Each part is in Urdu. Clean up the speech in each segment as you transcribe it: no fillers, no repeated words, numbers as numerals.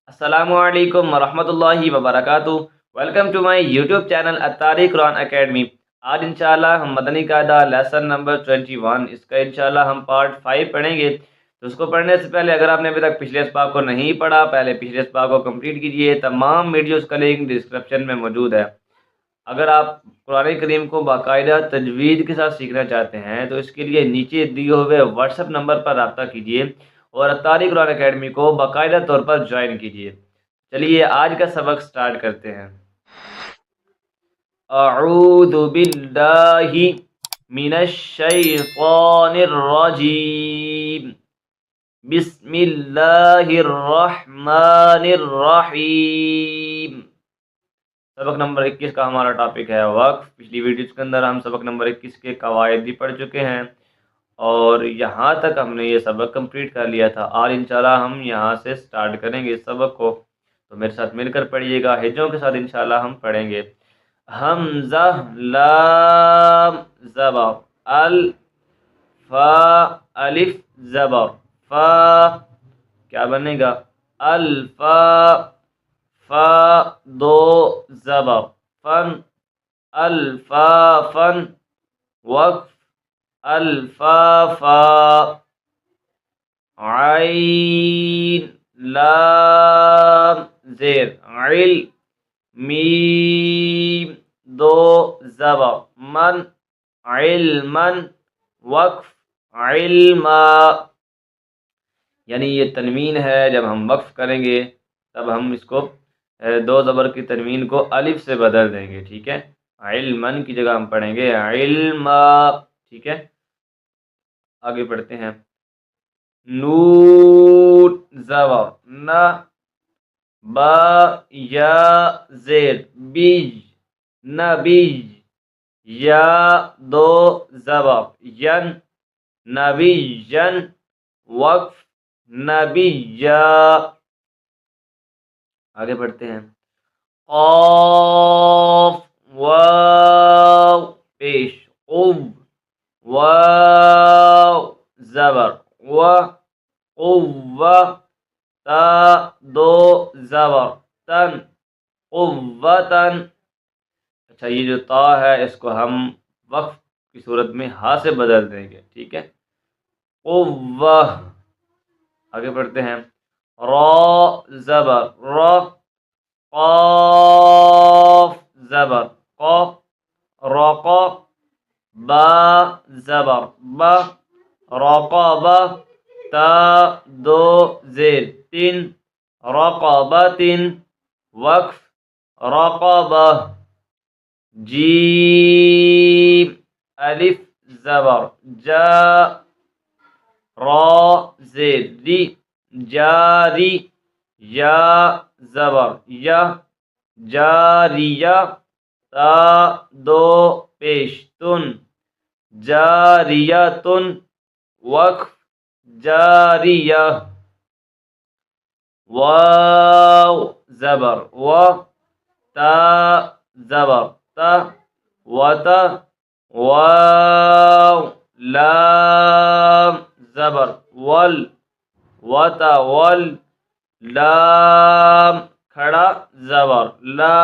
السلام علیکم ورحمۃ اللہ وبرکاتہ۔ Welcome to my YouTube channel Atari Quran academy. آج انشاءاللہ ہم مدنی قاعدہ لیسن نمبر 21 اس کا انشاءاللہ ہم پارٹ 5 پڑھیں گے۔ تو اس کو پڑھنے سے پہلے اگر آپ نے ابھی تک پچھلے اسباق کو نہیں پڑھا، پہلے پچھلے اسباق کو کمپلیٹ کیجئے۔ تمام ویڈیوز کا لنک ڈسکرپشن میں موجود ہے۔ اگر آپ قرآن کریم کو باقاعدہ تجوید کے ساتھ سیکھنا چاہتے ہیں تو اس کے لیے نیچے دیے ہوئے واٹس ایپ نمبر پر رابطہ کیجیے اور اتاری قرآن اکیڈمی کو باقاعدہ طور پر جوائن کیجیے۔ چلیے آج کا سبق سٹارٹ کرتے ہیں۔ اعوذ باللہ من الشیطان الرجیم، بسم اللہ الرحمن الرحیم۔ سبق نمبر 21 کا ہمارا ٹاپک ہے وقف۔ پچھلی ویڈیوز کے اندر ہم سبق نمبر 21 کے قواعد بھی پڑھ چکے ہیں اور یہاں تک ہم نے یہ سبق کمپلیٹ کر لیا تھا۔ آج انشاءاللہ ہم یہاں سے سٹارٹ کریں گے اس سبق کو، تو میرے ساتھ مل کر پڑھیے گا۔ ہجوں کے ساتھ انشاءاللہ ہم پڑھیں گے۔ حمزہ لام زبر الفا الف زبر فا، کیا بنے گا؟ الفا فا دو زبر فن الفا فن وقف الفا فا عین لام زیر عل میم دو زبر من علمن وقف علما، یعنی یہ تنوین ہے۔ جب ہم وقف کریں گے تب ہم اس کو دو زبر کی تنوین کو الف سے بدل دیں گے، ٹھیک ہے؟ علمن کی جگہ ہم پڑھیں گے علما، ٹھیک ہے؟ آگے پڑھتے ہیں۔ نون زبر نہ با یا زیر بیج نبیج یا دو زبر ین نبیجن وقف نبیجا۔ آگے بڑھتے ہیں۔ قاف واو پیش قو واو زبر و قوہ تا دو زبر تن قوتن۔ اچھا، یہ جو تا ہے اس کو ہم وقف کی صورت میں ہا سے بدل دیں گے، ٹھیک ہے؟ قوہ۔ آگے بڑھتے ہیں۔ را زبر را قاف زبر قا رقا با زبر با رقابہ تا دو زیر تین رقابتن وقف رقابہ۔ جیم الف زبر جا را زیر ری جاری یا زبر یا جاریہ تا دو پیش تن جاریتن وقف جاریہ۔ واو زبر و تا زبر تا وتا واو لام زبر ول وتا ول لام کھڑا زبر لا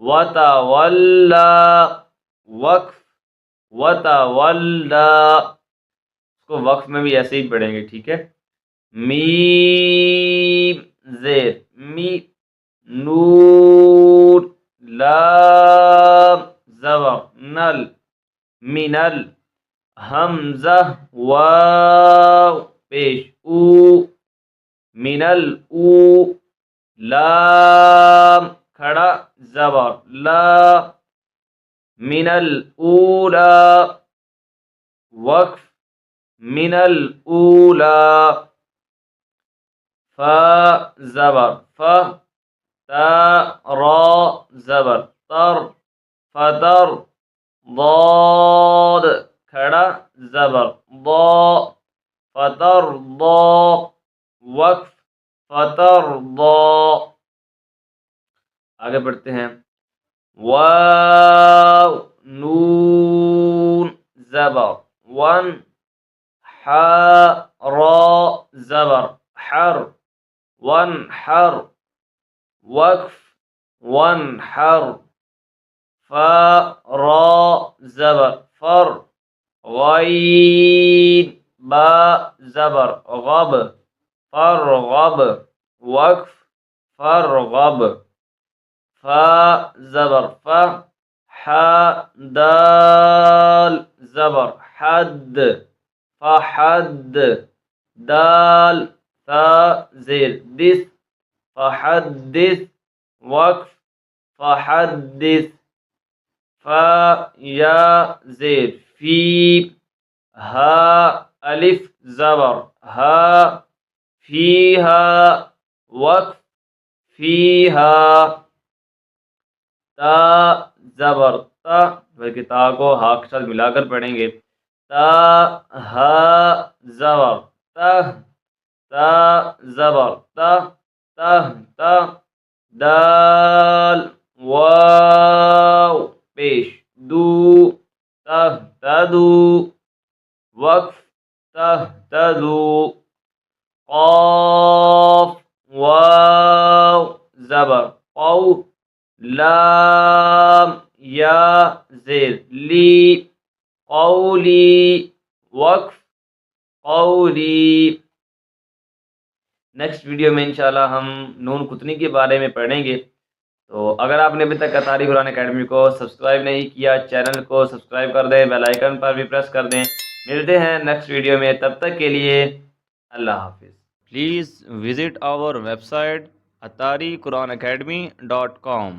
وتا ولا وقف وتا ولا۔ اس کو وقف میں بھی ایسے ہی پڑھیں گے، ٹھیک ہے؟ میم زیر می نون لام زبر نل منل حمزہ واو پیش او منل او لام کھڑا زبر لا منل اولا وقف منل اولا۔ فا زبر فا تا را زبر تر فتر ضاد کھڑا زبر ضا فتر ضا وقف فتر ضا۔ آگے بڑھتے ہیں۔ واو نون زبر ون حا را زبر حر وانحر وقف وانحر فا را زبر فر غین با زبر غب فرغب وقف فرغب فا زبر فا حا دال زبر حد فحد دال تا زیر دس فحدث وقف فحدث فا یا زیر فی ہا الف زبر ہا فیہا وقف فیہا تا زبر تا بلکہ تا کو ہا کے ساتھ ملا کر پڑھیں گے تا ہا زبر تا تا زبر تا تا تا دال واو پیش دو تهتدو وقف تهتدو قاف واو زبر قو لام یا زیر لی قولی وقف قولی نیکسٹ ویڈیو میں انشاءاللہ ہم نون قطنی کے بارے میں پڑھیں گے. تو اگر آپ نے ابھی تک اتاری قرآن اکیڈمی کو سبسکرائب نہیں کیا چینل کو سبسکرائب کر دیں بیل آئیکن پر بھی پریس کر دیں. ملتے ہیں نیکسٹ ویڈیو میں تب تک کے لیے اللہ حافظ. Please visit our website atariquranacademy.com.